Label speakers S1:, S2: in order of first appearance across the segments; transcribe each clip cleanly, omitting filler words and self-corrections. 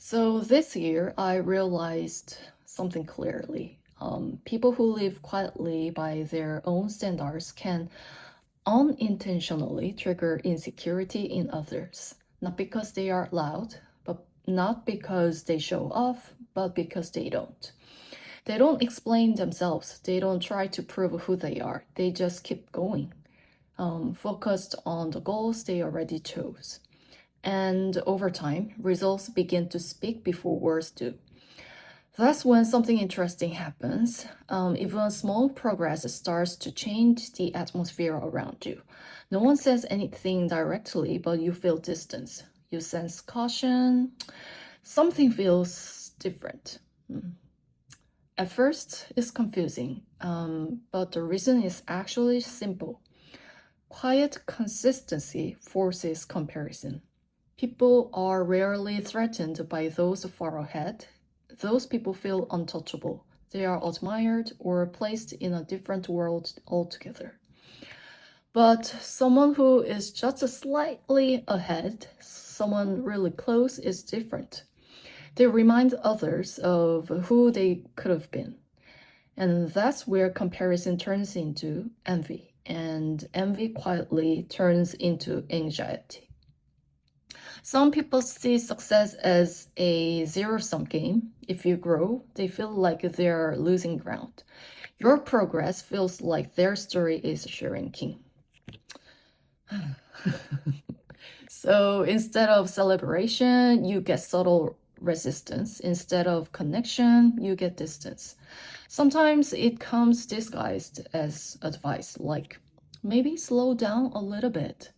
S1: So this year, I realized something clearly. People who live quietly by their own standards can unintentionally trigger insecurity in others, not because they are loud, but not because they show off, but because they don't. They don't explain themselves, they don't try to prove who they are, they just keep going, focused on the goals they already chose. And over time, results begin to speak before words do. That's when something interesting happens. Even small progress starts to change the atmosphere around you. No one says anything directly, but you feel distance. You sense caution. Something feels different. At first, it's confusing, but the reason is actually simple. Quiet consistency forces comparison. People are rarely threatened by those far ahead. Those people feel untouchable. They are admired or placed in a different world altogether. But someone who is just slightly ahead, someone really close, is different. They remind others of who they could have been. And that's where comparison turns into envy, and envy quietly turns into anxiety. Some people see success as a zero-sum game. If you grow, they feel like they're losing ground. Your progress feels like their story is shrinking. So instead of celebration, you get subtle resistance. Instead of connection, you get distance. Sometimes it comes disguised as advice, like maybe slow down a little bit.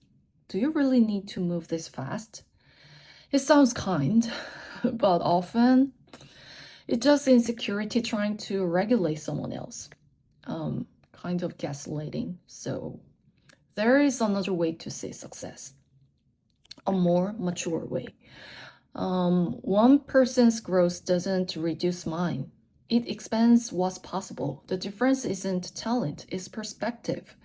S1: Do you really need to move this fast? It sounds kind, but often it's just insecurity trying to regulate someone else, kind of gaslighting. So there is another way to see success, a more mature way. One person's growth doesn't reduce mine. It expands what's possible. The difference isn't talent, it's perspective.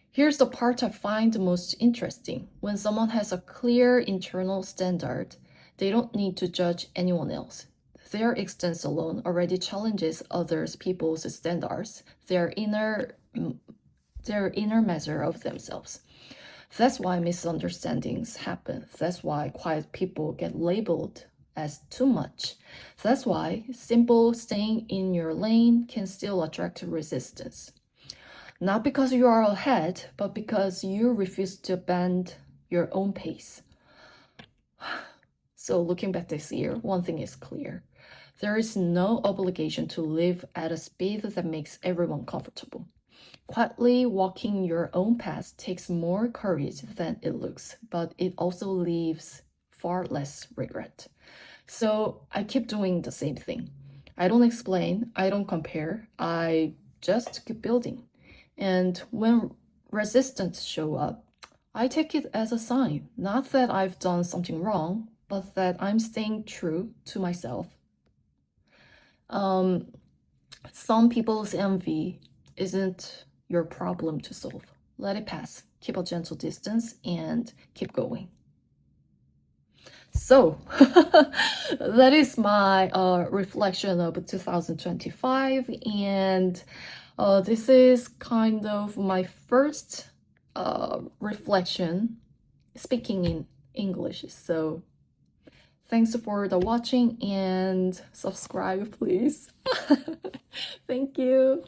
S1: Here's the part I find most interesting. When someone has a clear internal standard, they don't need to judge anyone else. Their existence alone already challenges others people's standards, their inner measure of themselves. That's why misunderstandings happen. That's why quiet people get labeled as too much. That's why simple staying in your lane can still attract resistance. Not because you are ahead, but because you refuse to bend your own pace. So, looking back this year, one thing is clear. There is no obligation to live at a speed that makes everyone comfortable. Quietly walking your own path takes more courage than it looks, but it also leaves far less regret. So, I keep doing the same thing. I don't explain, I don't compare, I just keep building. And when resistance show up, I take it as a sign, not that I've done something wrong, but that I'm staying true to myself. Some people's envy isn't your problem to solve. Let it pass. Keep a gentle distance and keep going. So, that is my reflection of 2025, and this is kind of my first reflection speaking in English. So, thanks for the watching and subscribe, please. Thank you.